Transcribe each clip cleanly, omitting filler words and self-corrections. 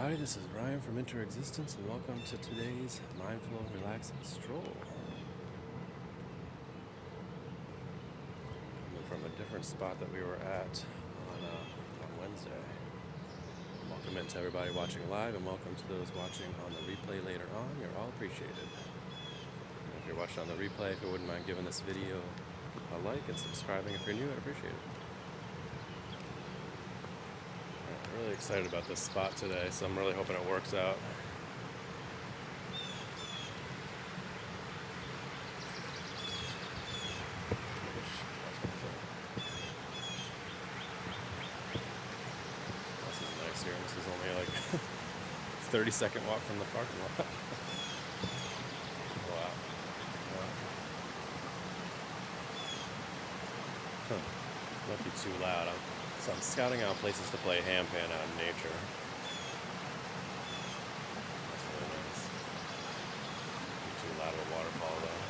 everybody, this is Ryan from Interexistence, and welcome to today's Mindful, Relaxing Stroll. Coming from a different spot that we were at on Wednesday. Welcome in to everybody watching live, and welcome to those watching on the replay later on. You're all appreciated. And if you're watching on the replay, if you wouldn't mind giving this video a like and subscribing if you're new, I'd appreciate it. Really excited about this spot today, so I'm really hoping it works out. This is nice here. This is only like 30-second walk from the parking lot. Wow. Huh. Might be too loud. So I'm scouting out places to play handpan out in nature. That's really nice. Not too loud of a waterfall though.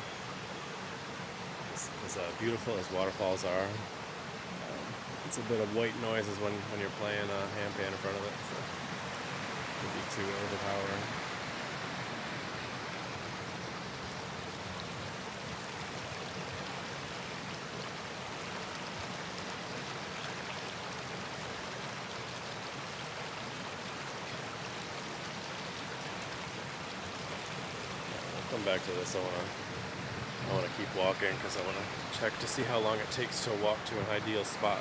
As beautiful as waterfalls are, it's a bit of white noises when you're playing a handpan in front of it. So it could be too overpowering. Come back to this. I want to keep walking because I want to check to see how long it takes to walk to an ideal spot.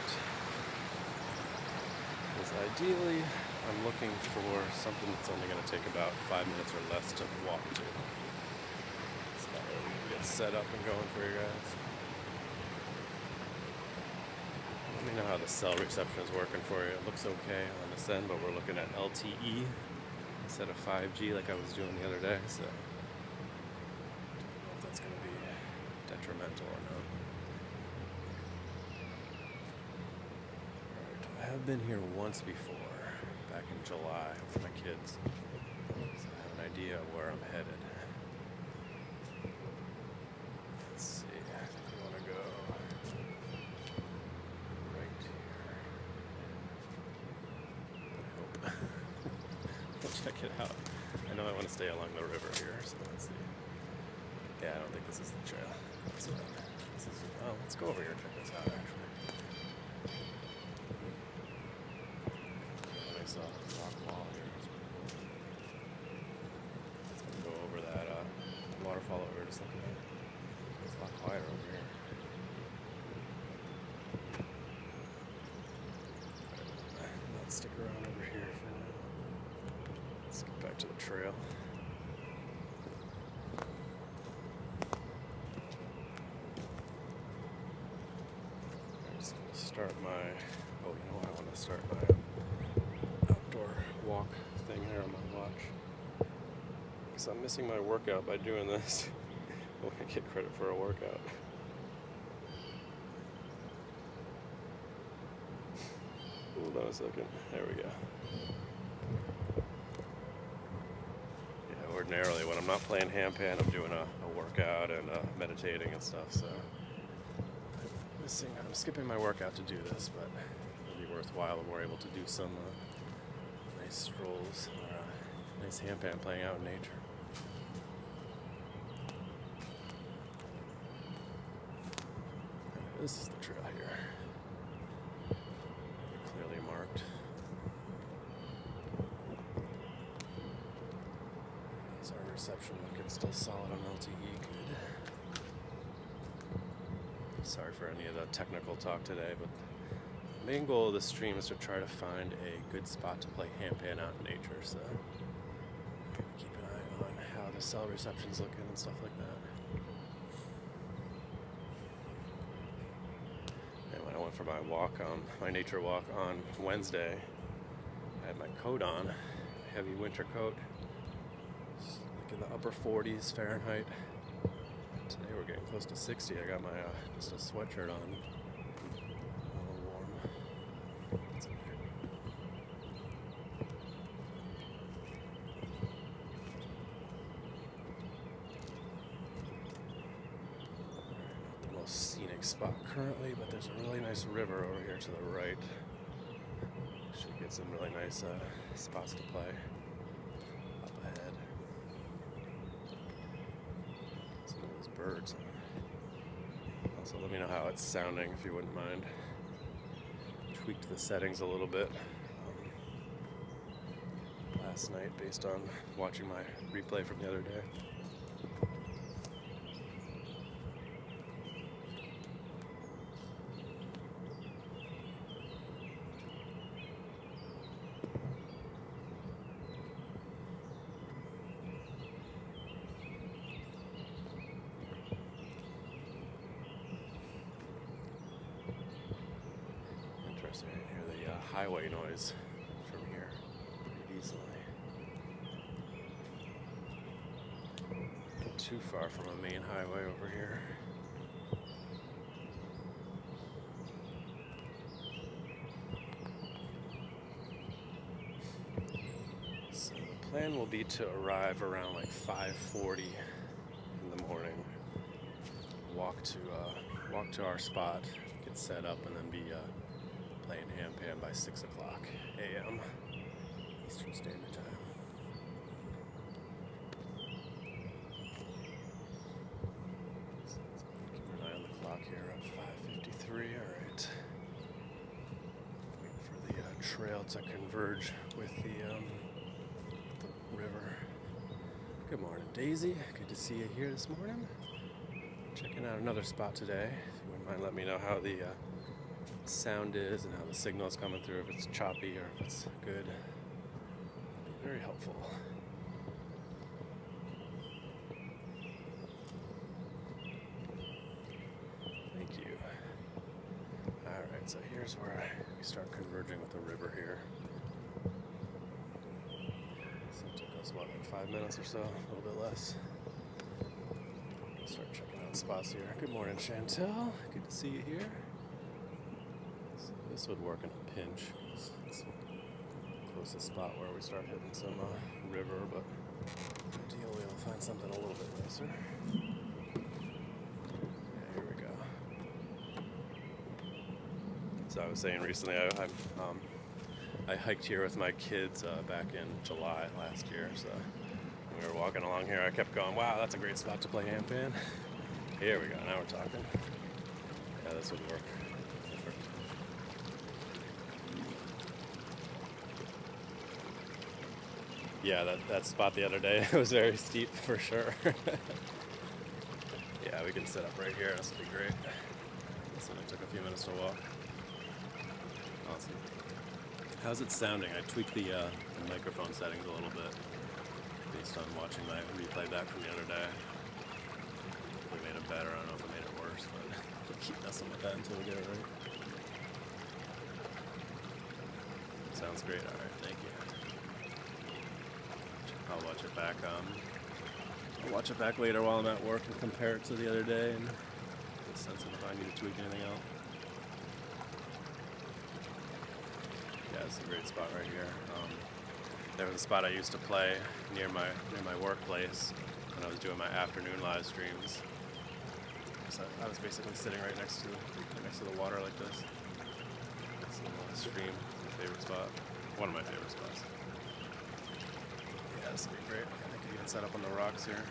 Because ideally, I'm looking for something that's only going to take about 5 minutes or less to walk to. So that way we can get set up and going for you guys. Let me know how the cell reception is working for you. It looks okay on this end, but we're looking at LTE instead of 5G like I was doing the other day. So it's going to be detrimental or not. Alright, I have been here once before, back in July with my kids, so I have an idea of where I'm headed. Let's see, I think we want to go right here. I hope. We'll check it out. I know I want to stay along the river here, so let's see. Yeah, I don't think this is the trail. This is, let's go over here and check this out, actually. Nice rock wall here. Let's go over that waterfall that we were just looking at. It's a lot quieter over here. Let's stick around over here for now. Let's get back to the trail. Start my, you know what, I want to start my outdoor walk thing here on my watch. Because I'm missing my workout by doing this. I want to get credit for a workout. Hold on a second. There we go. Yeah, ordinarily when I'm not playing handpan, I'm doing a workout and meditating and stuff, so I'm skipping my workout to do this, but it'll be worthwhile when we're able to do some nice strolls or nice handpan playing out in nature. This is the trail here. Clearly marked. Is our reception looking still solid on LTE? Good. Sorry for any of the technical talk today, but the main goal of the stream is to try to find a good spot to play handpan out in nature, so I'm going to keep an eye on how the cell reception's looking and stuff like that. And when I went for my nature walk on Wednesday, I had my coat on, a heavy winter coat, it's like in the upper 40s Fahrenheit. Today we're getting close to 60. I got my just a sweatshirt on. A little warm. It's okay. Not the most scenic spot currently, but there's a really nice river over here to the right. Should get some really nice spots to play. birds. Also, let me know how it's sounding if you wouldn't mind. Tweaked the settings a little bit last night based on watching my replay from the other day. Interesting, I hear the highway noise from here pretty easily. Not too far from a main highway over here. So the plan will be to arrive around like 5:40 in the morning. Walk to our spot, get set up, and then be playing handpan by 6 o'clock a.m. Eastern Standard Time. So keep an eye on the clock here at 5:53. All right. Waiting for the trail to converge with the river. Good morning, Daisy. Good to see you here this morning. Checking out another spot today. If you wouldn't mind, let me know how the sound is and how the signal is coming through, if it's choppy or if it's good. That'd be very helpful. Thank you. Alright, so here's where we start converging with the river here. So it took us, what, like 5 minutes or so? A little bit less. Start checking out spots here. Good morning, Chantel. Good to see you here. So this would work in a pinch. It's the closest spot where we start hitting some river, but ideally we'll find something a little bit nicer. Yeah, here we go. So I was saying recently, I hiked here with my kids back in July last year. So we were walking along here, I kept going, wow, that's a great spot to play handpan. Here we go, now we're talking. Yeah, this would work. Perfect. Yeah, that spot the other day was very steep for sure. Yeah, we can set up right here, this would be great. This only took a few minutes to walk. Awesome. How's it sounding? I tweaked the microphone settings a little bit based on watching my replay back from the other day. If we made it better, I don't know if we made it worse, but we'll keep messing with that until we get it right. Sounds great, alright, thank you. I'll watch it back. I'll watch it back later while I'm at work and compare it to the other day and get a sense of if I need to tweak anything else. Yeah, it's a great spot right here. There was a spot I used to play near my workplace when I was doing my afternoon live streams. So I was basically sitting right next to the water like this. It's a stream, my favorite spot. One of my favorite spots. Yeah, this would be great. I could even set up on the rocks here.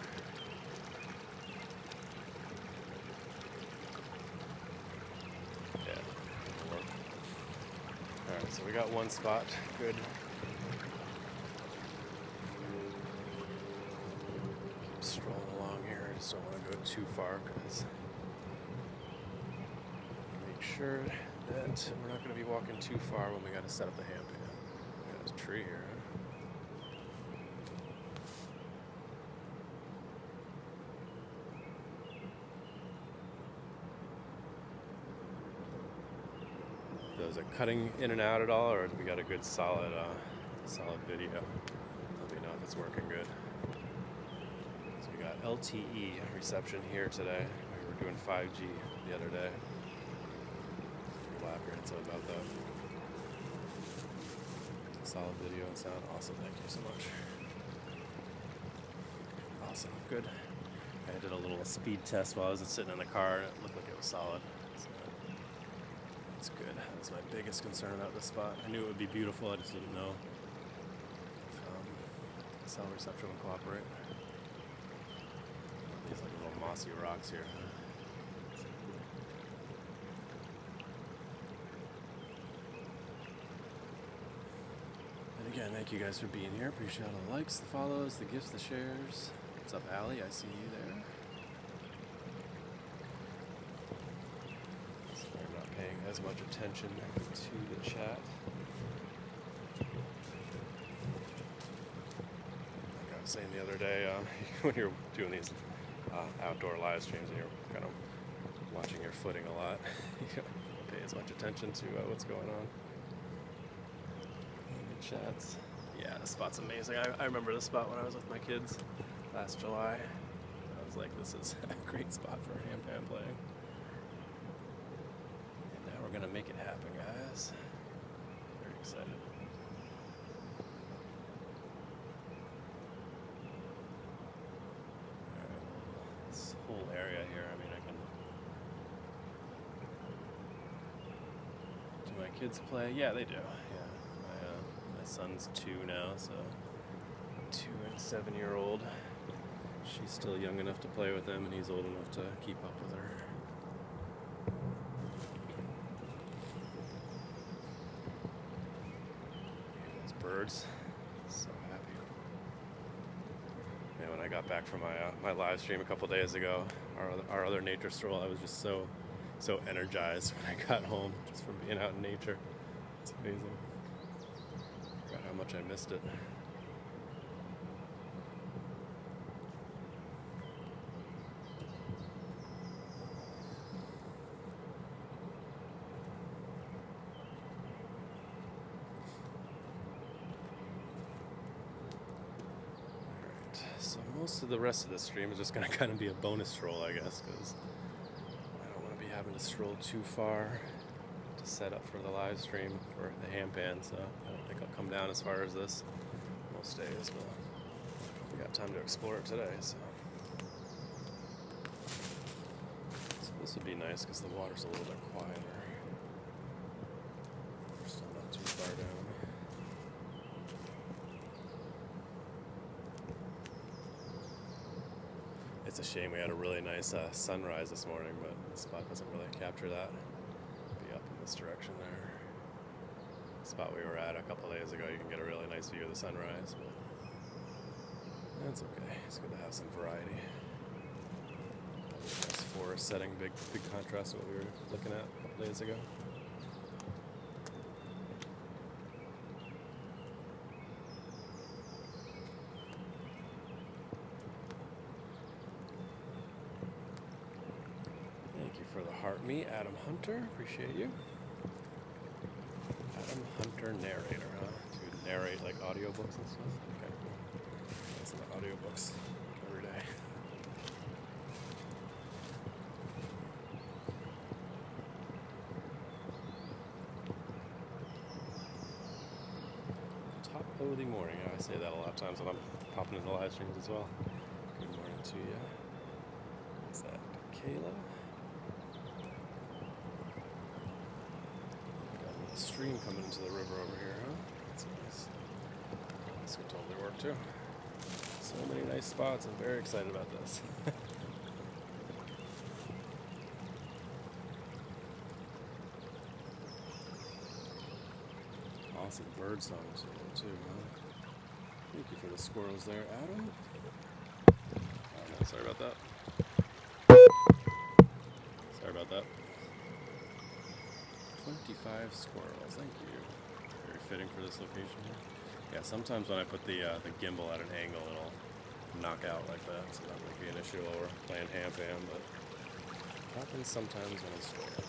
Yeah, it'll work. Alright, so we got one spot. Good. Keep strolling along here. I just don't want to go too far because make sure that we're not going to be walking too far when we got to set up the handpan. There's a tree here. So is it cutting in and out at all, or have we got a good solid video? Let me know if it's working good. So we got LTE reception here today. We were doing 5G the other day. Pretty apprehensive about that. Solid video and sound. Awesome. Thank you so much. Awesome. Good. I did a little speed test while I was sitting in the car, and it looked like it was solid. So that's good. That was my biggest concern about this spot. I knew it would be beautiful. I just didn't know if cell reception would cooperate. These like little mossy rocks here. And again, thank you guys for being here. Appreciate all the likes, the follows, the gifts, the shares. What's up, Allie? I see you there. So I'm not paying as much attention to the chat. Like I was saying the other day, when you're doing these outdoor live streams and you're kind of watching your footing a lot, you don't pay as much attention to what's going on in the chats. Yeah, this spot's amazing. I remember this spot when I was with my kids last July. I was like, this is a great spot for handpan playing. And now we're gonna make it happen, guys. Very excited. This whole area here, I mean, do my kids play? Yeah, they do. Yeah, my son's 2 now, so 2 and 7-year-old. She's still young enough to play with him, and he's old enough to keep up with her. Those birds, so happy. Yeah, when I got back from my live stream a couple days ago, our other nature stroll, I was just so energized when I got home, just from being out in nature. It's amazing. Forgot how much I missed it. So most of the rest of the stream is just going to kind of be a bonus stroll, I guess, because I don't want to be having to stroll too far to set up for the live stream for the handpan, so I don't think I'll come down as far as this most days, but we got time to explore it today, so this would be nice because the water's a little bit quieter. We're still not too far down. It's a shame we had a really nice sunrise this morning, but the spot doesn't really capture that. It'll be up in this direction there. The spot we were at a couple days ago, you can get a really nice view of the sunrise, but that's okay. It's good to have some variety. Nice forest setting, big contrast to what we were looking at a couple days ago. For the heart me, Adam Hunter, appreciate you. Adam Hunter narrator, huh? To narrate like audiobooks and stuff. Okay, cool. Listen to audiobooks every day. Top of the morning. I say that a lot of times when I'm popping into live streams as well. Good morning to you. Is that Kayla? Stream coming into the river over here, huh? That's nice. This could totally work too. So many nice spots. I'm very excited about this. Awesome bird songs too, huh? Thank you for the squirrels there, Adam. Oh no, sorry about that. Sorry about that. 25 squirrels, thank you. Very fitting for this location here. Yeah, sometimes when I put the gimbal at an angle, it'll knock out like that, so that might be an issue while we're playing handpan, but it happens sometimes when I'm strolling.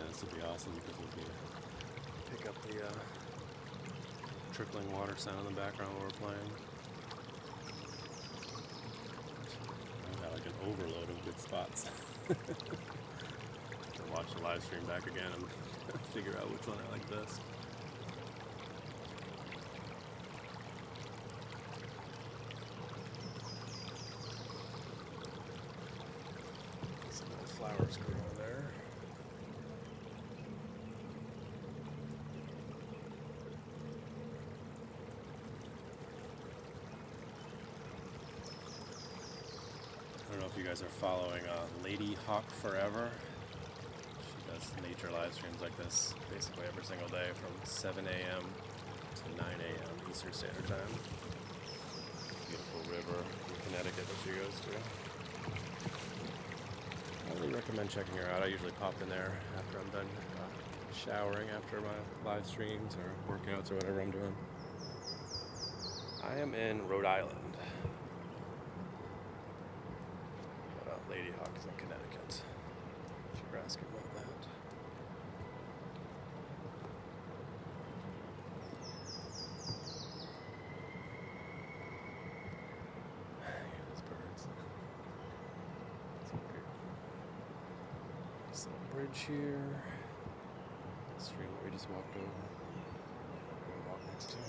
This would be awesome because we'll be pick up the trickling water sound in the background while we're playing. I got like an overload of good spots. I'll watch the live stream back again and figure out which one I like best. flowers growing there. I don't know if you guys are following Lady Hawk Forever. She does nature live streams like this basically every single day from 7 a.m. to 9 a.m. Eastern Standard Time. Beautiful river in Connecticut that she goes to. I really recommend checking her out. I usually pop in there after I'm done showering after my live streams or workouts or whatever I'm doing. I am in Rhode Island. Lady Hawk is in Connecticut, if you're asking about that. These birds. Nice little bridge here. The stream that we just walked over. We're going to walk next to it.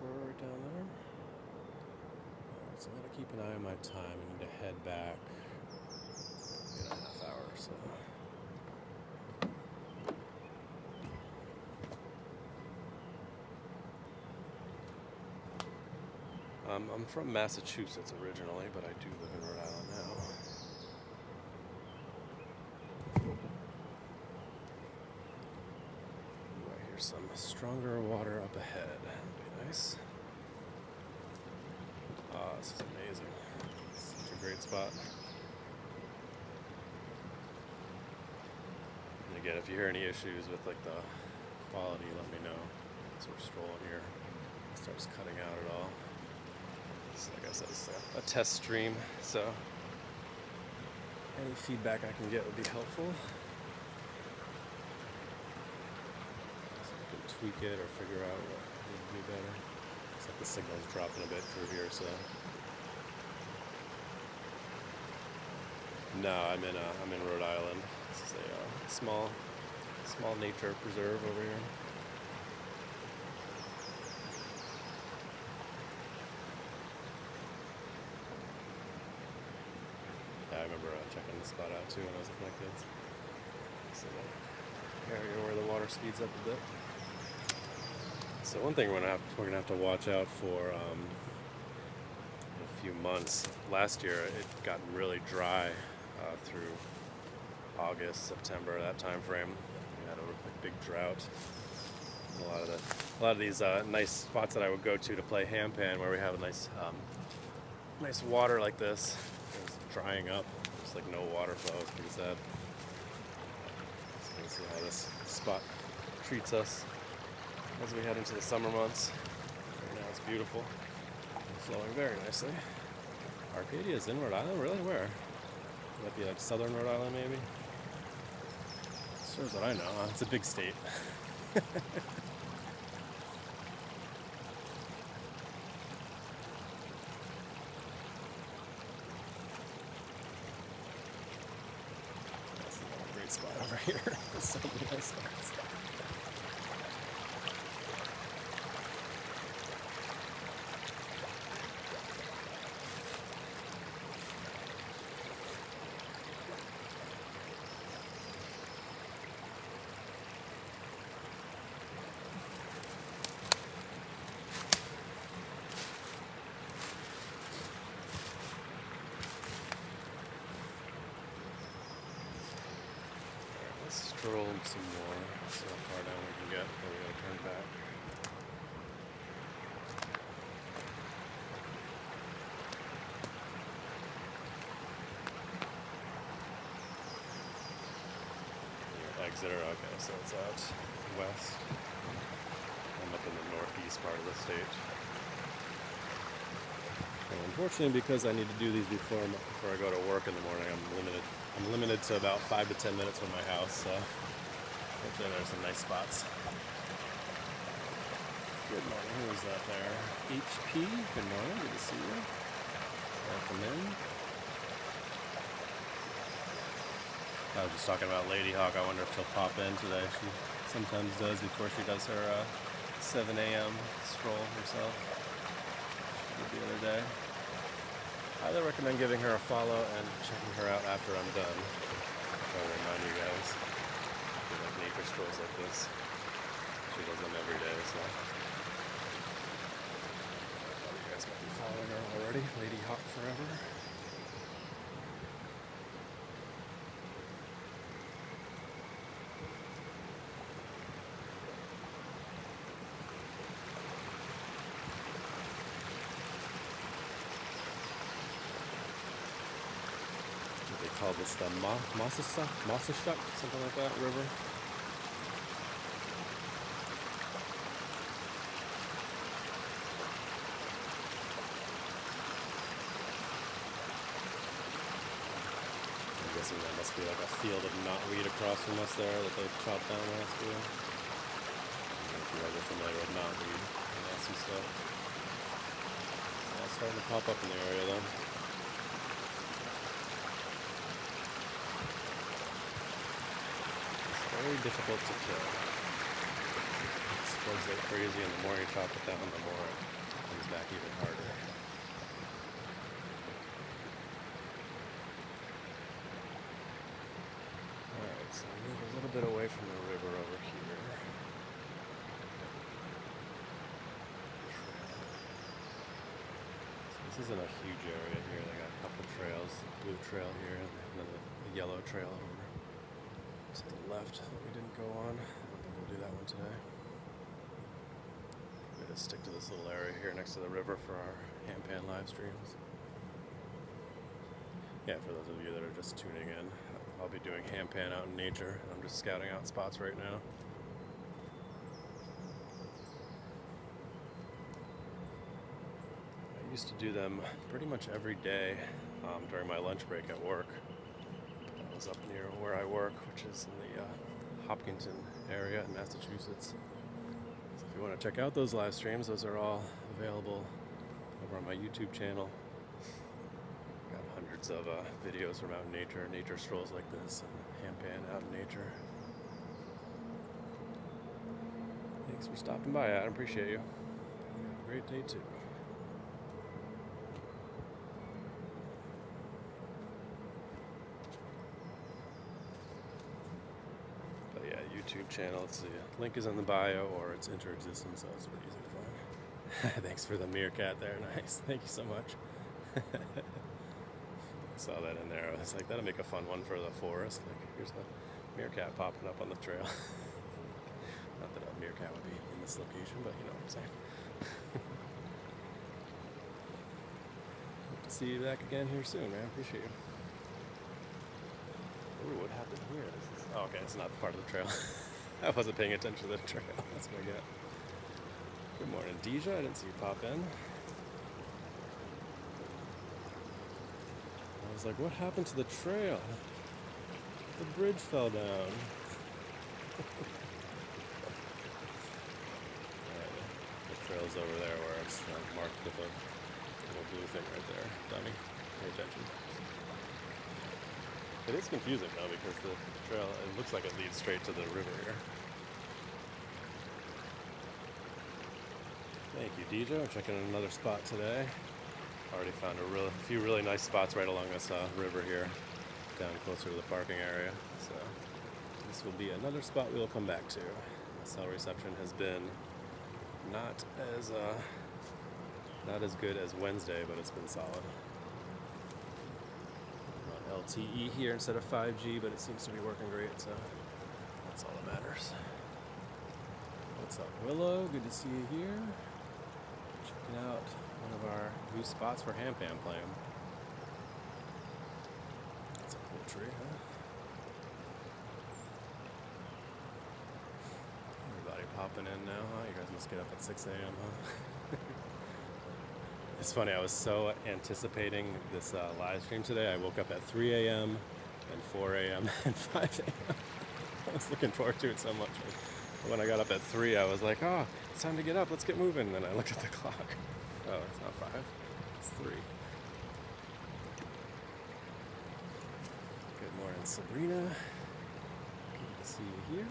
We're right down there. Alright, so I gotta keep an eye on my time. I need to head back in a half hour or so. I'm from Massachusetts originally, but I do live in Rhode Island now. I hear some stronger water up ahead. Nice. This is amazing. Such a great spot. And again, if you hear any issues with like the quality, let me know. So we're strolling here. It starts cutting out at all. So like I said, it's a test stream, so any feedback I can get would be helpful. So I can tweak it or figure out what would be better. Looks like the signal's dropping a bit through here, so. No, I'm in Rhode Island. This is a small nature preserve over here. Yeah, I remember checking this spot out too when I was with my kids. So area where the water speeds up a bit. So one thing we're gonna have to watch out for in a few months. Last year it got really dry through August, September, that time frame. We had a big drought. A lot of these nice spots that I would go to play handpan, where we have a nice water like this, it's drying up. Just like no water flow. It's pretty sad. So you can see how this spot treats us as we head into the summer months. Right now it's beautiful and flowing very nicely. Arcadia is in Rhode Island? Really? Where? Might be like southern Rhode Island, maybe? As far as what I know, it's a big state. That's a great spot over here. There's so many nice spots. Stroll some more, see how far down we can get before we gotta turn back. Exeter, okay, so it's out west. I'm up in the northeast part of the state. And unfortunately, because I need to do these before I go to work in the morning, I'm limited to about 5 to 10 minutes from my house, so fortunately there's some nice spots. Good morning, who is that there? HP, good morning, good to see you. Welcome in. I was just talking about Lady Hawk. I wonder if she'll pop in today. She sometimes does before she does her 7 a.m. Stroll herself. She did the other day. Highly recommend giving her a follow and checking her out after I'm done. I'll remind you guys. If you like nature strolls like this, she does them every day, so. You guys might be following her already. Lady Hot Forever. They call this the Mossashuck, something like that, river. I'm guessing that must be like a field of knotweed across from us there that they chopped down last year. I don't know if you guys are familiar with knotweed and nasty stuff. It's all starting to pop up in the area though. Very difficult to kill. It spreads like crazy, and the more you chop it down, the more it comes back even harder. Alright, so move a little bit away from the river over here. So this isn't a huge area here. They got a couple trails, blue trail here, and then the yellow trail over to the left that we didn't go on. I don't think we'll do that one today. We're going to stick to this little area here next to the river for our Hampan live streams. Yeah, for those of you that are just tuning in, I'll be doing Hampan out in nature. I'm just scouting out spots right now. I used to do them pretty much every day during my lunch break at work. Up near where I work, which is in the Hopkinton area in Massachusetts. So if you want to check out those live streams, those are all available over on my YouTube channel. Got hundreds of videos from out in nature, nature strolls like this, and Hampan out in nature. Thanks for stopping by. I appreciate you. Have a great day too. YouTube channel. It's the link is in the bio or it's inter-existent, so it's pretty easy to find. Thanks for the meerkat there. Nice. Thank you so much. Saw that in there. I was like, that'll make a fun one for the forest. Like, here's a meerkat popping up on the trail. Not that a meerkat would be in this location, but you know what I'm saying. Hope to see you back again here soon, man. Appreciate you. Ooh, what happened here? Oh, okay, it's not part of the trail. I wasn't paying attention to the trail. That's what I got. Good morning, Deja. I didn't see you pop in. I was like, what happened to the trail? The bridge fell down. The trail's over there where it's marked with a little blue thing right there. Dummy, pay attention. It is confusing though because the trail, it looks like it leads straight to the river here. Thank you, Deja. I'm checking in another spot today. Already found a few really nice spots right along this river here, down closer to the parking area. So this will be another spot we will come back to. The cell reception has been not as good as Wednesday, but it's been solid. LTE here instead of 5G, but it seems to be working great, so that's all that matters. What's up, Willow? Good to see you here. Checking out one of our new spots for Hampan playing. That's a cool tree, huh? Everybody popping in now, huh? You guys must get up at 6 a.m., huh? It's funny, I was so anticipating this live stream today. I woke up at 3 a.m. and 4 a.m. and 5 a.m. I was looking forward to it so much. When I got up at 3, I was like, oh, it's time to get up. Let's get moving. And then I looked at the clock. Oh, it's not 5. It's 3. Good morning, Sabrina. Good to see you here.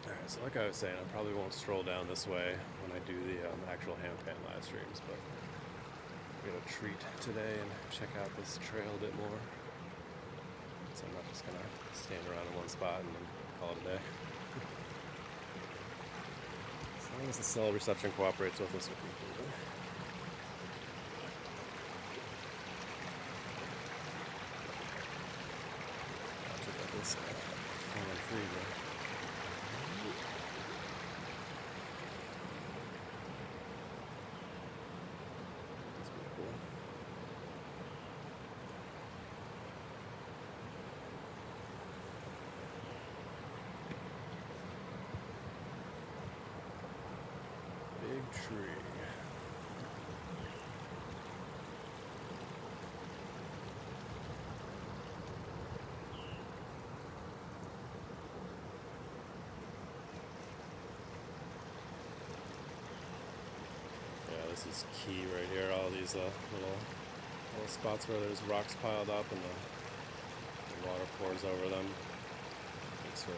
All right, So like I was saying, I probably won't stroll down this way when I do the actual handpan live streams, but I'm gonna treat today and check out this trail a bit more. So I'm not just gonna stand around in one spot and then call it a day. As long as the cell reception cooperates with us, we'll keep moving. I'll check out this fallen tree there. Tree. Yeah, this is key right here. All these little spots where there's rocks piled up and the water pours over them. Makes for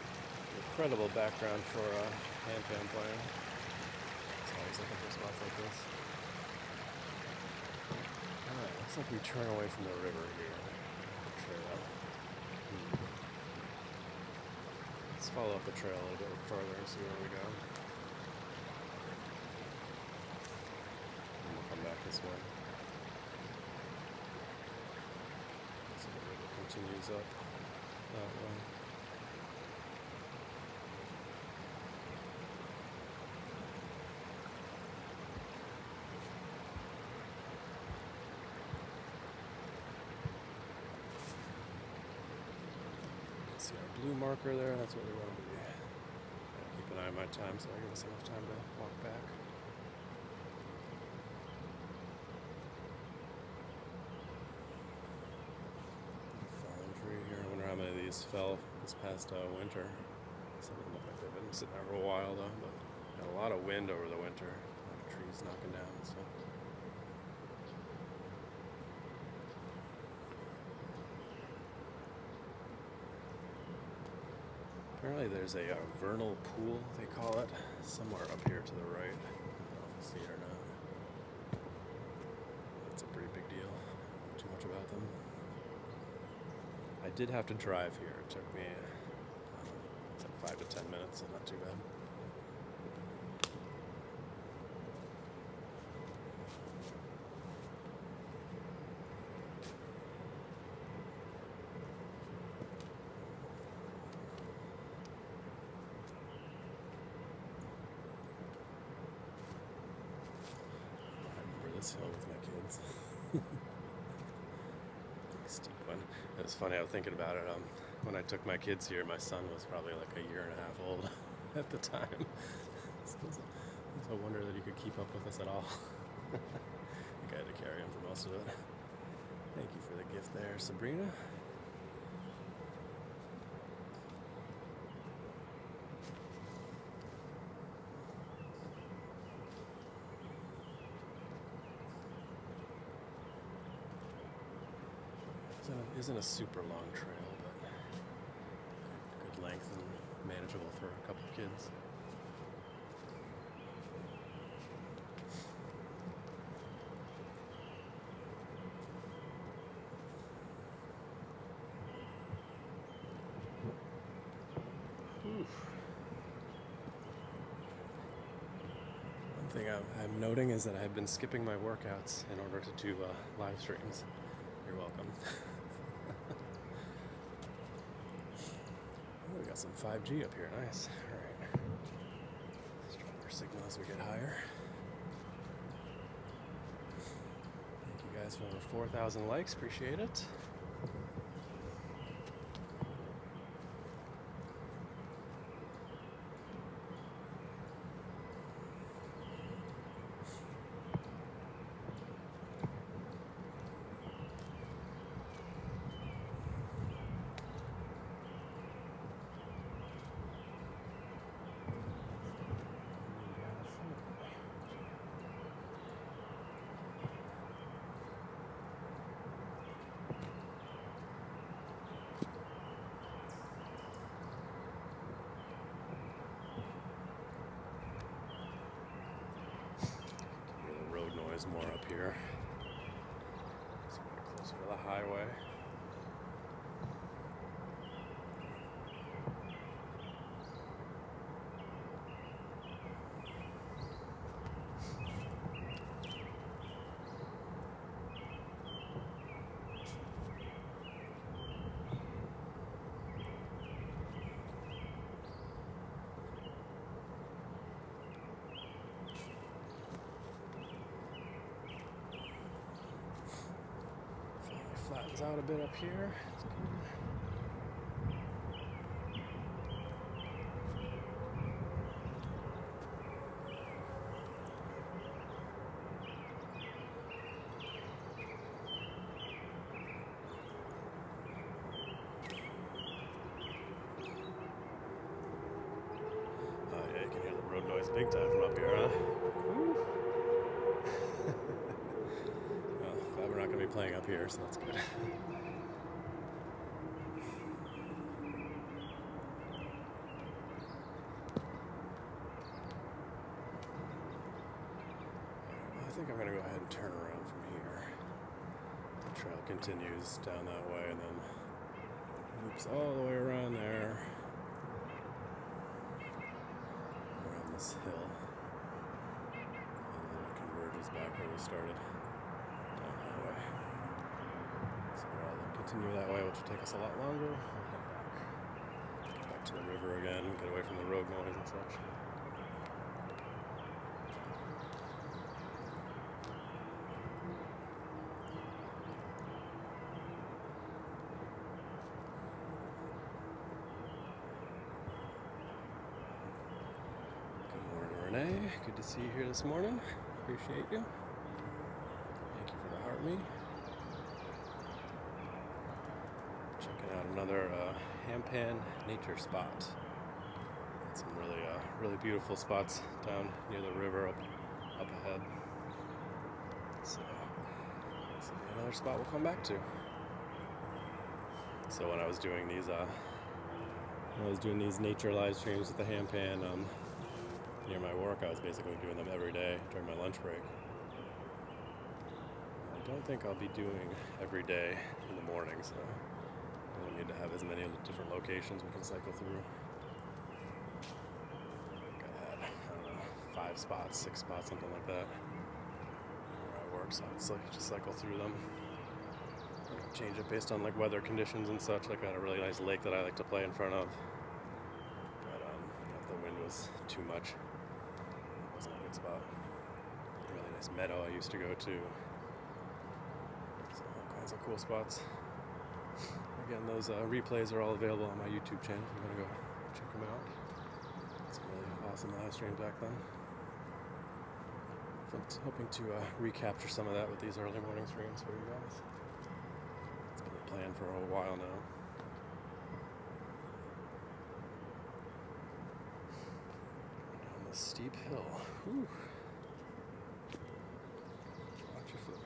incredible background for handpan playing. Looking for spots like this. Alright, looks like we turn away from the river here. The trail. Let's follow up the trail a little bit further and see where we go. And we'll come back this way. So the river continues up that way. See our blue marker there, that's what we want to be. Gotta keep an eye on my time so I give us enough time to walk back. Fallen tree here. I wonder how many of these fell this past winter. Some of them look like they've been sitting there for a while though, but had a lot of wind over the winter. A lot of trees knocking down and stuff. Apparently there's a vernal pool, they call it, somewhere up here to the right. I don't know if you see it or not. It's a pretty big deal. I don't know too much about them. I did have to drive here. It took me it's like 5 to 10 minutes, so not too bad. This hill with my kids. Steep one. It was funny, I was thinking about it. When I took my kids here, my son was probably like a year and a half old at the time. It's a wonder that he could keep up with us at all. I think I had to carry him for most of it. Thank you for the gift there, Sabrina. Isn't a super long trail, but good length and manageable for a couple of kids. One thing I'm noting is that I've been skipping my workouts in order to do live streams. You're welcome. We got some 5G up here, nice. Alright. Stronger signal as we get higher. Thank you guys for over 4,000 likes, appreciate it. there's more up here. It's closer to the highway. Flattens out a bit up here. It's good. Oh yeah, you can hear the road noise big time from up here, huh? Woo. Glad we're not going to be playing up here, so that's good. I think I'm going to go ahead and turn around from here. The trail continues down that way and then loops all the way around there, around this hill, and then it converges back where we started. So we'll continue that way, which will take us a lot longer. We'll head back to the river again, get away from the road noise and such. Good morning, Renee. Good to see you here this morning. Appreciate you. Thank you for the heart me. Checking out another Hampan nature spot. Got some really beautiful spots down near the river up ahead. So this will be another spot we'll come back to. So when I was doing these nature live streams with the Hampan near my work, I was basically doing them every day during my lunch break. I don't think I'll be doing every day in the morning, so we need to have as many different locations we can cycle through. I think I had, 5 spots, 6 spots, something like that, where I work, so I'll just cycle through them. Change it based on like weather conditions and such. Like I got a really nice lake that I like to play in front of, but if the wind was too much, it wasn't a good spot. A really nice meadow I used to go to. So all kinds of cool spots. Again, those replays are all available on my YouTube channel if you want to go check them out. Some really awesome live streams back then. I'm hoping to recapture some of that with these early morning streams for you guys. It's been a plan for a while now. Down this steep hill. Whew. Watch your foot.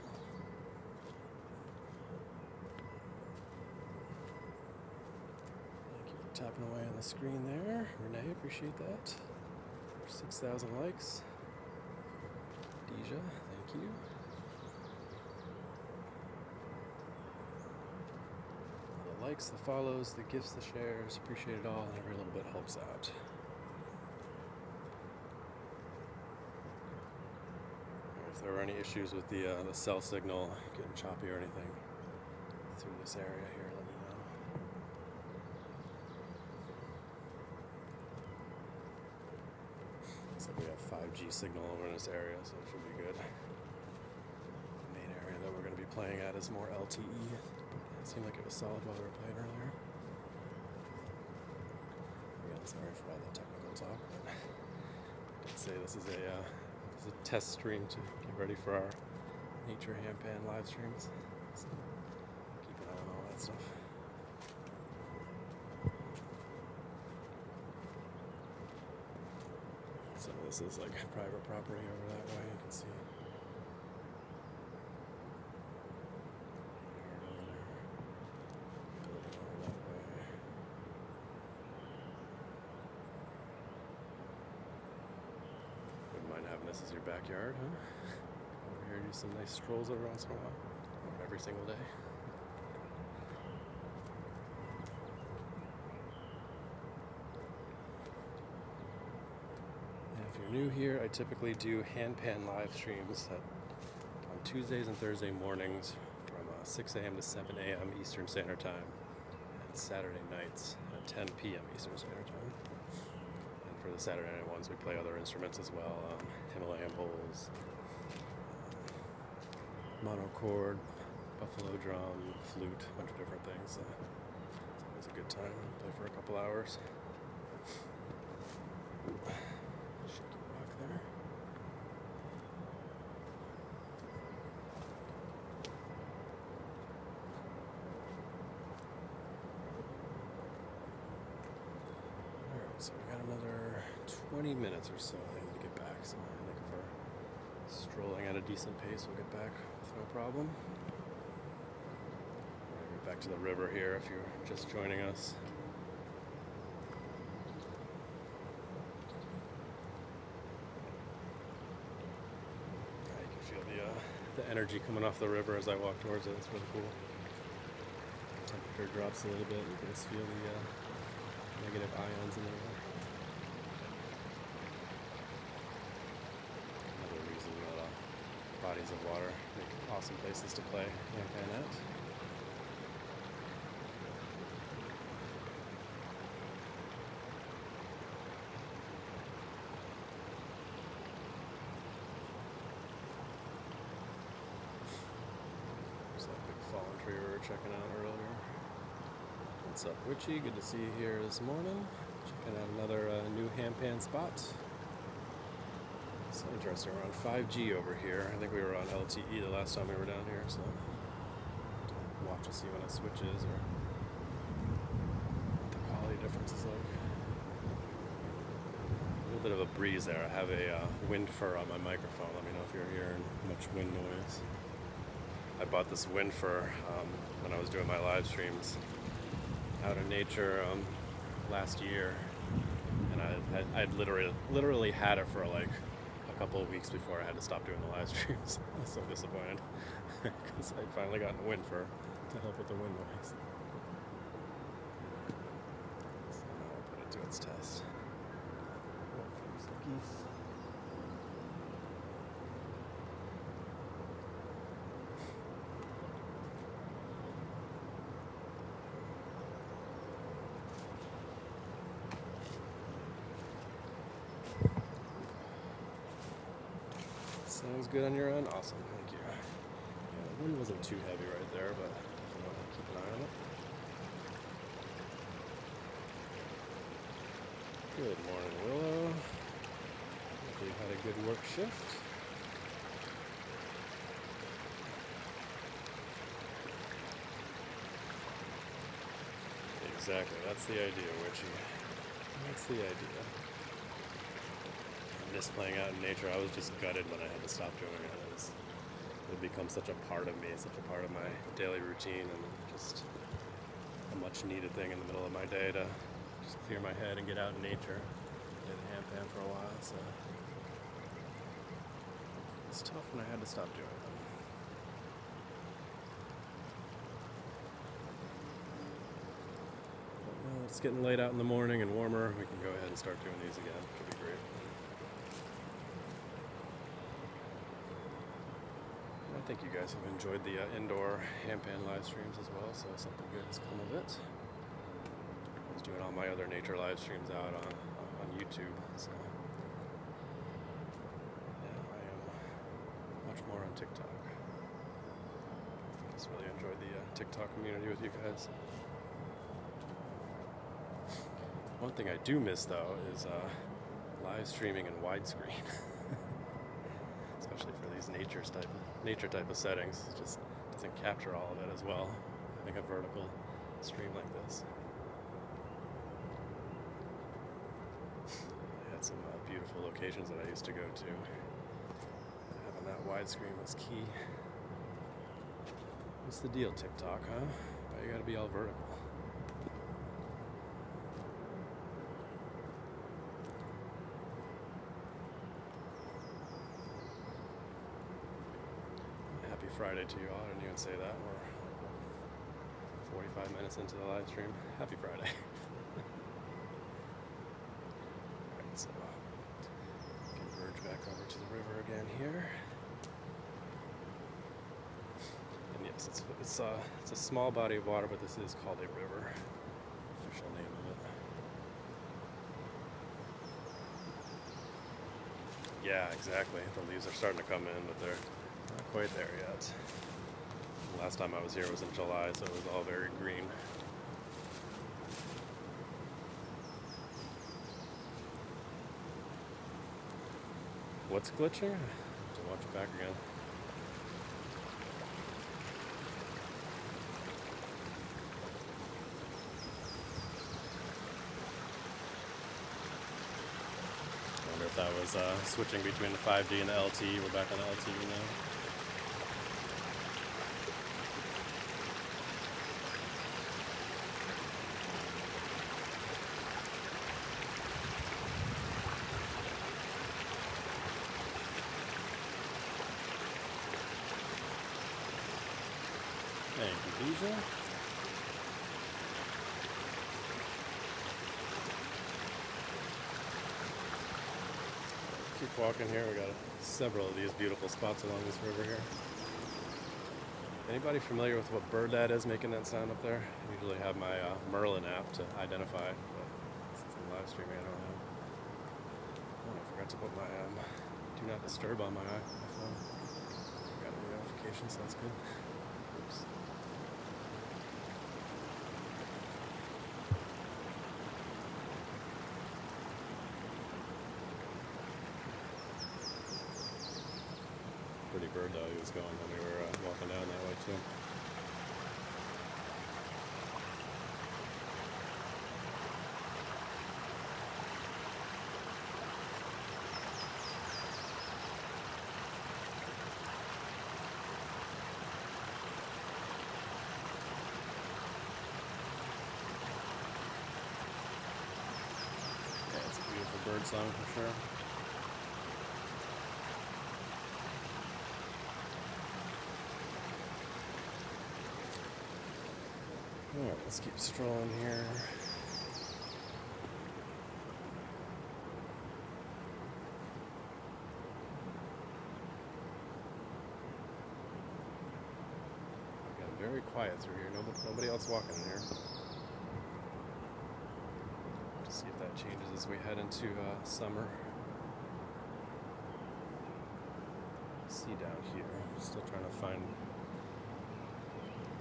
Tapping away on the screen there. Renee, appreciate that. 6,000 likes. Deja, thank you. The likes, the follows, the gifts, the shares, appreciate it all, and every little bit helps out. If there are any issues with the cell signal getting choppy or anything through this area here, let me know. Looks like we have 5G signal over in this area, so it should be good. The main area that we're going to be playing at is more LTE. It seemed like it was solid while we were playing earlier. Again, sorry for all the technical talk, but I did say this is a test stream to get ready for our Nature Hampan live streams. So keep an eye on all that stuff. Some of this is like private property over that way, you can see. Building over that way. Wouldn't mind having this as your backyard, huh? Over here, do some nice strolls every once in a while, or every single day. And if you're new here, I typically do handpan live streams on Tuesdays and Thursday mornings from 6 a.m. to 7 a.m. Eastern Standard Time, and Saturday nights at 10 p.m. Eastern Standard Time. And for the Saturday night ones, we play other instruments as well, Himalayan bowls, monochord, buffalo drum, flute, a bunch of different things. It's always a good time to play for a couple hours. Shaky rock there. Alright, so we got another 20 minutes or so I need to get back, so I think if we're strolling at a decent pace, we'll get back with no problem. Get back to the river here if you're just joining us. You can feel the energy coming off the river as I walk towards it. It's really cool. Temperature drops a little bit. You can just feel the negative ions in the river. Another reason that bodies of water make awesome places to play handpan at. There's that big fallen tree we were checking out earlier. What's up, Richie? Good to see you here this morning. Checking out another new handpan spot. It's interesting, we're on 5G over here. I think we were on LTE the last time we were down here, so watch to see when it switches or what the quality difference is like. A little bit of a breeze there. I have a wind fur on my microphone. Let me know if you're hearing much wind noise. I bought this wind fur when I was doing my live streams out in nature last year, and I'd literally had it for like a couple of weeks before I had to stop doing the live streams. I was so disappointed because I'd finally gotten a wind fur to help with the wind noise. So now I'll put it to its test. Oh, there's the geese. Sounds good on your end? Awesome, thank you. Yeah, the wind wasn't too heavy right there, but keep an eye on it. Good morning, Willow. Hopefully you had a good work shift. Exactly, that's the idea, Witchy. That's the idea. I miss playing out in nature. I was just gutted when I had to stop doing it. It become such a part of me, such a part of my daily routine, and just a much needed thing in the middle of my day to just clear my head and get out in nature. Play the handpan for a while, so it's tough when I had to stop doing it. But now that it's getting late out in the morning and warmer, we can go ahead and start doing these again, which would be great. I think you guys have enjoyed the indoor handpan live streams as well, so something good has come of it. I was doing all my other nature live streams out on YouTube, so now I am much more on TikTok. Just really enjoyed the TikTok community with you guys. One thing I do miss though is live streaming in widescreen. Especially for these nature type of settings. It just doesn't capture all of it as well. I think a vertical stream like this. I had some beautiful locations that I used to go to. Having that widescreen was key. What's the deal, TikTok, huh? Why you gotta be all vertical? Friday to you all. I didn't even say that. We're like 45 minutes into the live stream. Happy Friday. Alright, so converge back over to the river again here. And yes, it's a small body of water, but this is called a river. Official name of it. Yeah, exactly. The leaves are starting to come in, but they're not quite there yet. The last time I was here was in July, so it was all very green. What's glitching? I have to watch it back again. I wonder if that was switching between the 5D and the LTE. We're back on the LTE now. Thank you, Deja. Keep walking here. We got several of these beautiful spots along this river here. Anybody familiar with what bird that is making that sound up there? I usually have my Merlin app to identify it, but since I'm live streaming, I don't have. Oh, I forgot to put my do not disturb on my iPhone. Got a notification, so that's good. Oops. Pretty bird though he was going when we were walking down that way too. Yeah, it's a beautiful bird song for sure. Alright, let's keep strolling here. Got very quiet through here. Nobody else walking in here. To see if that changes as we head into summer. See down here. Still trying to find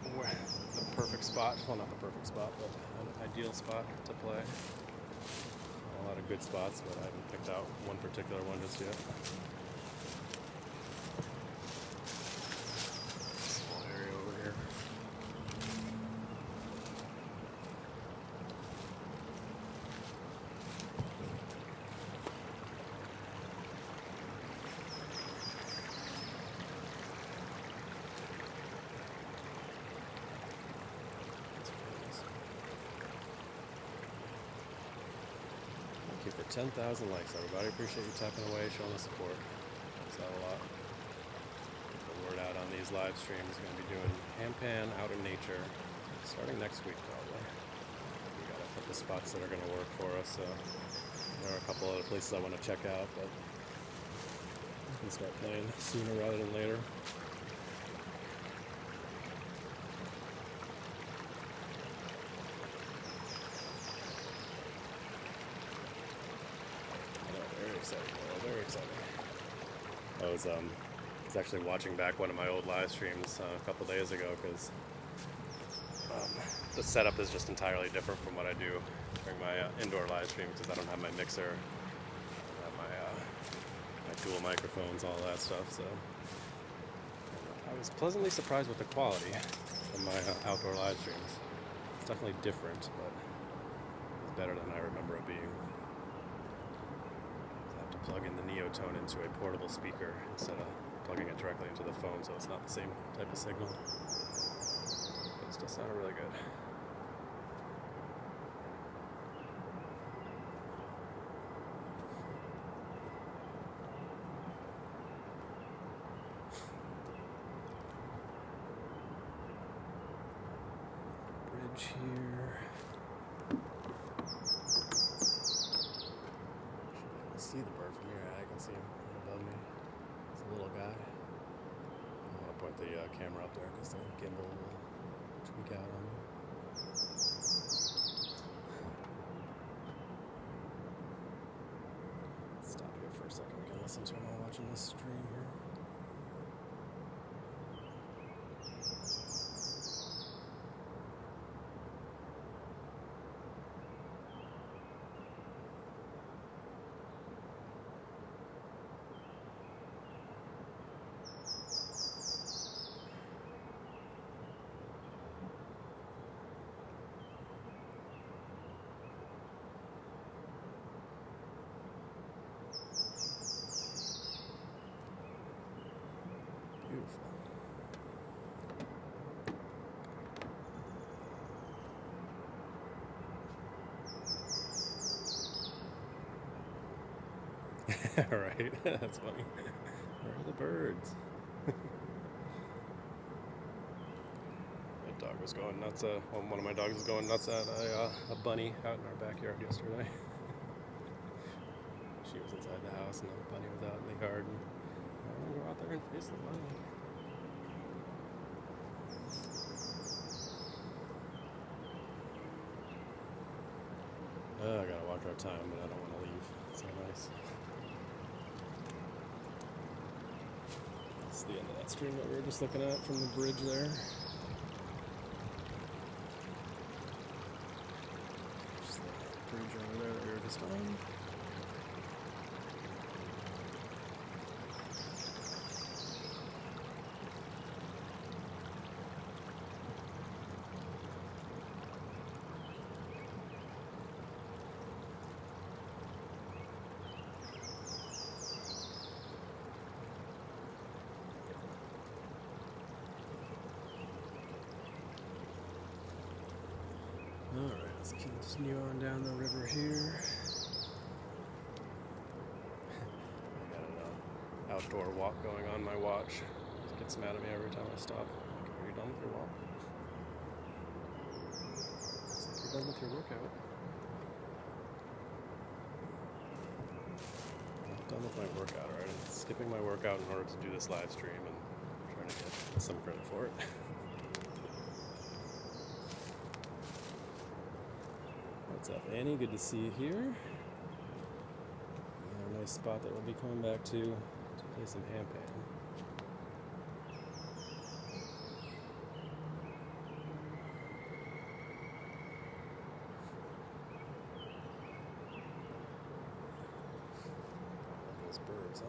the perfect spot. Well, not the perfect spot, but an ideal spot to play. A lot of good spots, but I haven't picked out one particular one just yet. Small area over here. Thank you for 10,000 likes, everybody. Appreciate you tapping away, showing the support. Helps out a lot. Get the word out on these live streams. Going to be doing hand-pan out in nature starting next week, probably. We got to put the spots that are going to work for us. So there are a couple other places I want to check out, but we can start playing sooner rather than later. Very exciting. I was actually watching back one of my old live streams a couple days ago because the setup is just entirely different from what I do during my indoor live stream because I don't have my mixer, I don't have my dual microphones, all that stuff. So I was pleasantly surprised with the quality of my outdoor live streams. It's definitely different, but it's better than I remember it being. Plug in the neotone into a portable speaker instead of plugging it directly into the phone, so it's not the same type of signal. But it still sounded really good. bridge here. I see the bird from here. I can see him right above me. It's a little guy. I'm gonna point the camera up there because the gimbal will tweak out on me. Stop here for a second. We can listen to him while watching this stream here. Right, that's funny. Where are the birds? My dog was going nuts. One of my dogs was going nuts at a bunny out in our backyard yesterday. She was inside the house and the bunny was out in the yard. And I want to go out there and face the bunny. I gotta watch our time, but I don't want to leave. It's so nice. That's the end of that stream that we were just looking at from the bridge there. There's the bridge over there that we were just on. Alright, let's continue on down the river here. I got an outdoor walk going on my watch. It gets mad at me every time I stop. Like, are you done with your walk? Looks like you're done with your workout. I'm done with my workout, alright? I'm skipping my workout in order to do this live stream and trying to get some credit for it. What's up, Annie? Good to see you here. Another nice spot that we'll be coming back to play some handpan. Those birds, huh?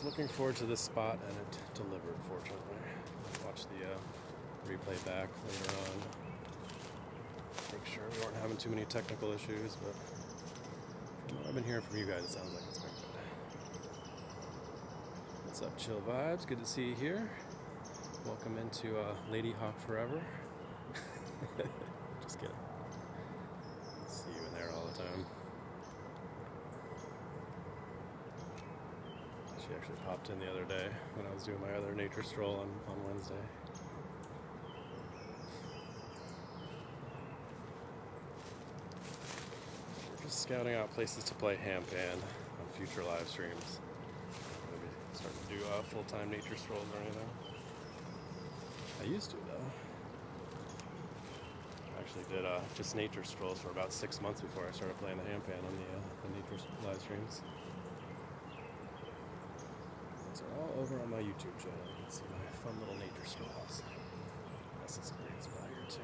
Looking forward to this spot, and it delivered, fortunately. I'll watch the replay back later on. Make sure we weren't having too many technical issues, but from what I've been hearing from you guys, it sounds like it's been good. What's up, Chill Vibes? Good to see you here. Welcome into Lady Hawk Forever. Just kidding. See you in there all the time. She actually popped in the other day when I was doing my other nature stroll on Wednesday. We're just scouting out places to play handpan on future live streams. Maybe start to do full-time nature strolls or anything. I used to, though. I actually did just nature strolls for about 6 months before I started playing the handpan on the nature live streams. All over on my YouTube channel. You can see my fun little nature stroll house. This is a great spot here too.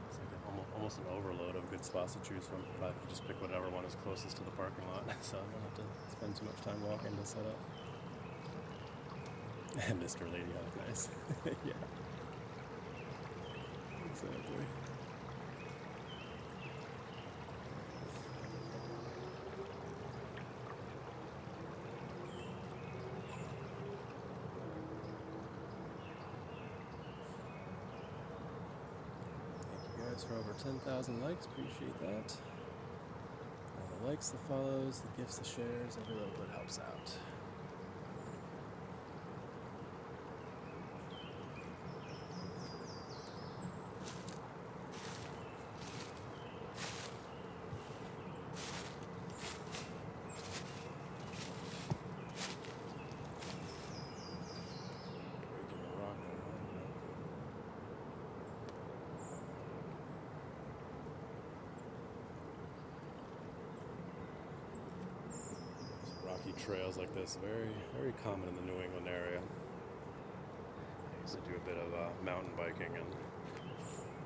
It's like almost an overload of good spots to choose from. But I could just pick whatever one is closest to the parking lot, so I don't have to spend too much time walking to set up. And Mr. Lady Hawk, nice. Yeah. Exactly. guys for over 10,000 likes. Appreciate that. All the likes, the follows, the gifts, the shares, every little bit helps out. Trails like this, very common in the New England area. I used to do a bit of mountain biking, and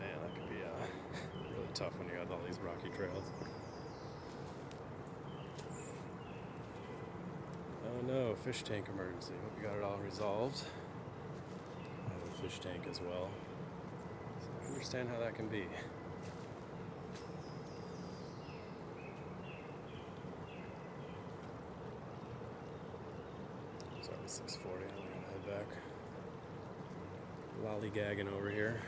man, that can be really tough when you have all these rocky trails. Oh no, fish tank emergency. Hope you got it all resolved. I have a fish tank as well, so I understand how that can be. It's already 6:40. I'm gonna head back. Lollygagging over here.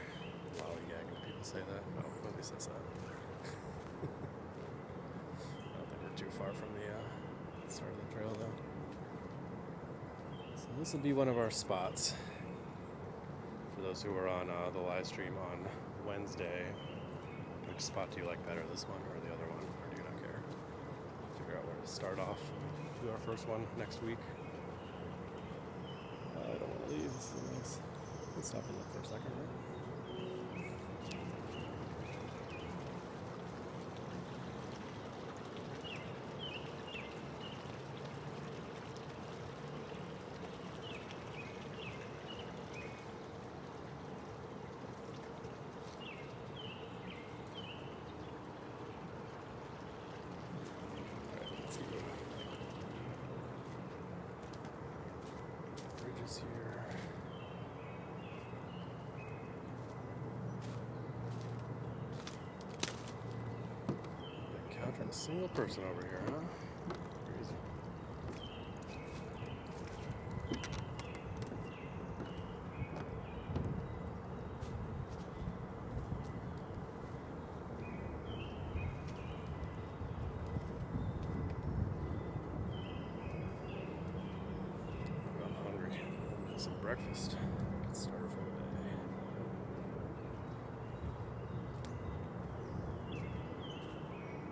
Lollygagging. People say that? No, nobody says that. I don't think we're too far from the start of the trail though. So this will be one of our spots. For those who are on the live stream on Wednesday, which spot do you like better, this one or the other one, or do you not care? Figure out where to start off. Do our first one next week. I don't want to leave. This is nice. Let's stop and look for a second, right? Here. Encountering a single person over here, huh? Crazy. Some breakfast. Get started for the day.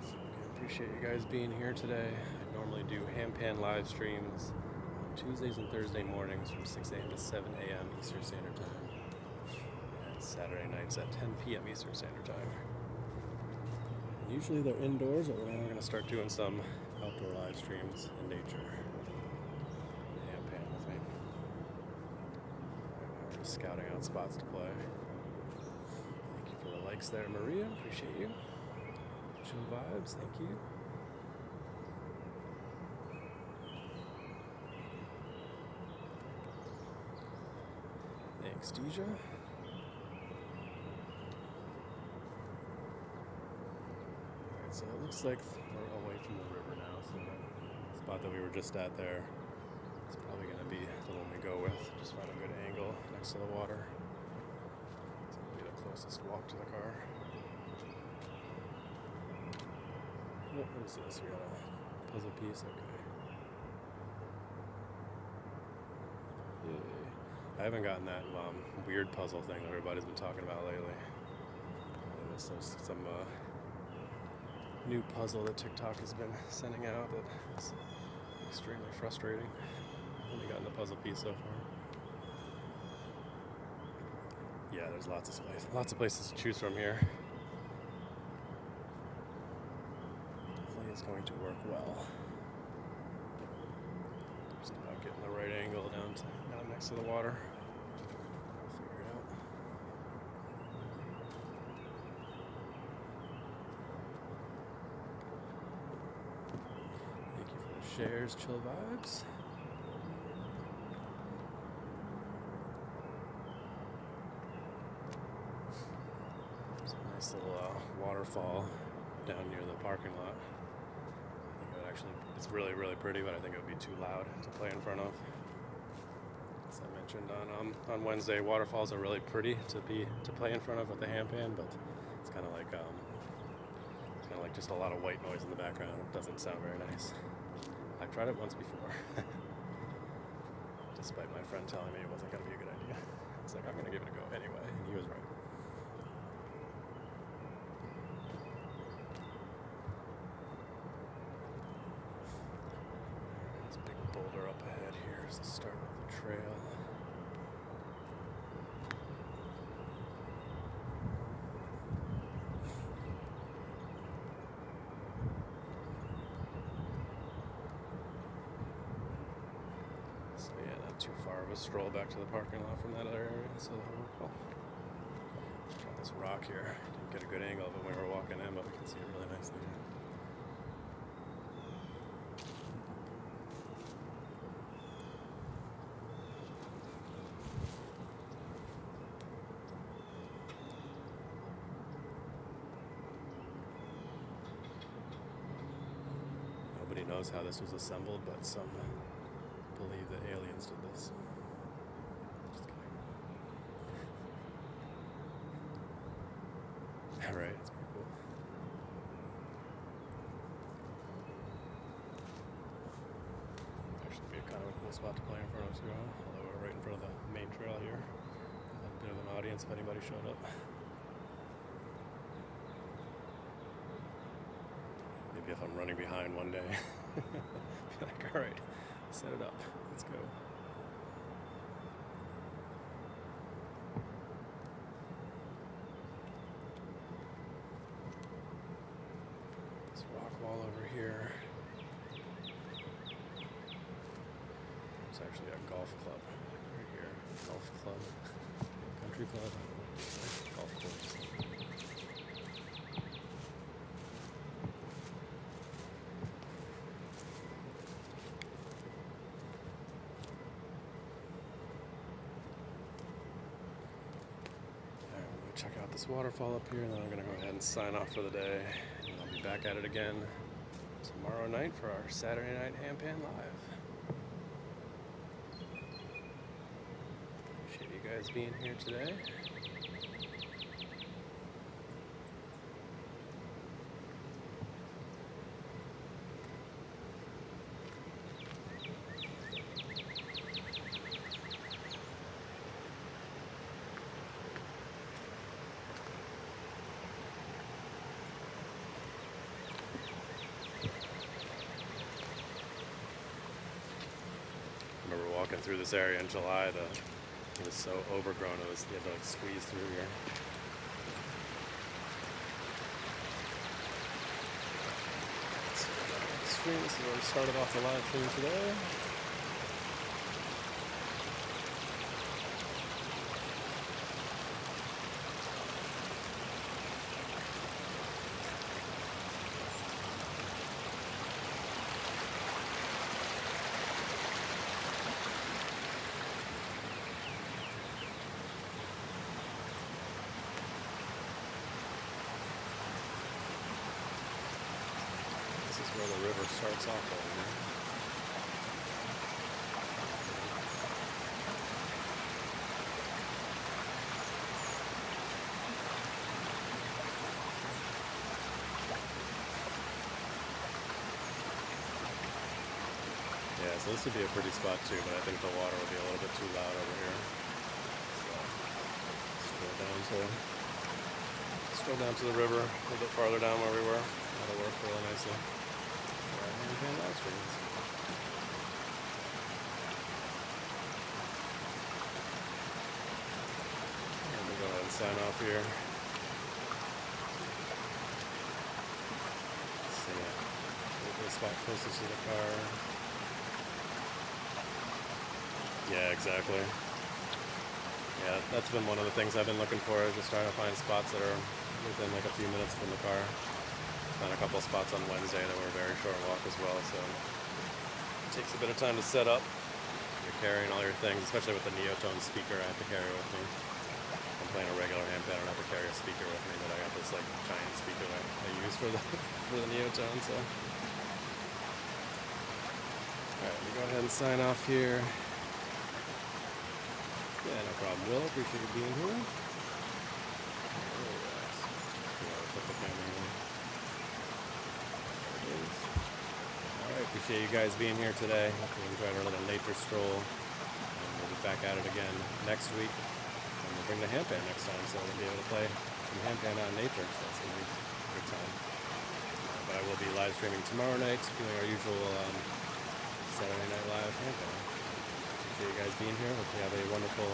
So again, appreciate you guys being here today. I normally do hand pan live streams on Tuesdays and Thursday mornings from 6 a.m. to 7 a.m. Eastern Standard Time. And Saturday nights at 10 p.m. Eastern Standard Time. And usually they're indoors, but we're going to start doing some outdoor live streams in nature. Scouting out spots to play. Thank you for the likes there, Maria. Appreciate you. Chill vibes. Thank you. Thanks, Deja. Alright, so it looks like we're away from the river now. So the spot that we were just at there, it's probably going to be the one we go with. Just find a good angle next to the water. It's going to be the closest walk to the car. Oh, what is this? We got a puzzle piece. Okay. Yay. I haven't gotten that weird puzzle thing that everybody's been talking about lately. There's some new puzzle that TikTok has been sending out that is extremely frustrating. Only gotten the puzzle piece so far. Yeah, there's lots of places to choose from here. Definitely is going to work well. Just about getting the right angle down next to the water. Figure it out. Thank you for the shares, chill vibes. Nice little waterfall down near the parking lot. I think it actually, it's really, really pretty, but I think it would be too loud to play in front of. As I mentioned on Wednesday, waterfalls are really pretty to play in front of with the hand pan, but it's It's kind of like just a lot of white noise in the background. It doesn't sound very nice. I've tried it once before, despite my friend telling me it wasn't going to be a good idea. It's like, I'm going to give it a go anyway, and he was right. There's a big boulder up ahead here is the start of the trail. So yeah, not too far of a stroll back to the parking lot from that other area. So got this rock here. Didn't get a good angle of it when we were walking in, but we can see it really nicely here. Nobody knows how this was assembled, but some believe that aliens did this. Just kidding. Right, it's pretty cool. Actually, be a kind of a cool spot to play in front of too, although we're right in front of the main trail here. A bit of an audience if anybody showed up. Maybe if I'm running behind one day, be like, all right, set it up, let's go. This rock wall over here. It's actually a golf club right here. Golf club, country club, golf course. Check out this waterfall up here, and then I'm going to go ahead and sign off for the day. And I'll be back at it again tomorrow night for our Saturday Night Handpan Live. Appreciate you guys being here today. I remember walking through this area in July. It was so overgrown. You had to like squeeze through here. Stream. This is where we started off the live stream today. This is where the river starts off over here. Yeah, so this would be a pretty spot too, but I think the water would be a little bit too loud over here. So, stroll down to the river, a little bit farther down where we were. That'll work really nicely. And live streams. I'm gonna go ahead and sign off here. Let's see, the spot closest to the car. Yeah, exactly. Yeah, that's been one of the things I've been looking for, is just trying to find spots that are within like a few minutes from the car. Found a couple of spots on Wednesday that were a very short walk as well, so it takes a bit of time to set up. You're carrying all your things, especially with the Neotone speaker I have to carry with me. I'm playing a regular handpan, I don't have to carry a speaker with me, but I got this like giant speaker that I use for the Neotone, so. Alright, let me go ahead and sign off here. Yeah, no problem, Will. Appreciate you being here. Alright. Appreciate you guys being here today. Hope you enjoyed our little nature stroll. And we'll be back at it again next week. And we'll bring the handpan next time, so we'll be able to play some handpan on nature. So that's going to be a good time. But I will be live streaming tomorrow night, doing our usual Saturday Night Live handpan. Appreciate you guys being here. Hope you have a wonderful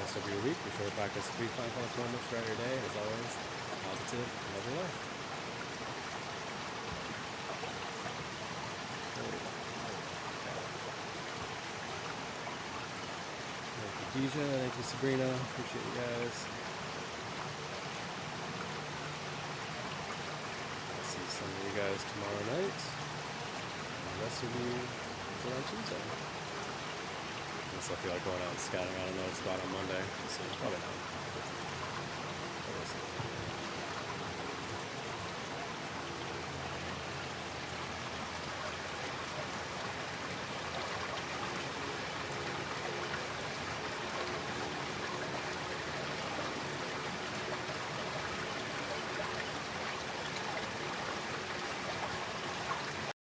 rest of your week. Be sure to practice 3 mindfulness moments throughout your day. As always, positive, love your life. Thank you, Deja. Thank you, Sabrina. Appreciate you guys. I'll see some of you guys tomorrow night. And the rest of you on Tuesday. Unless I feel like going out and scouting out another spot on Monday. So probably not.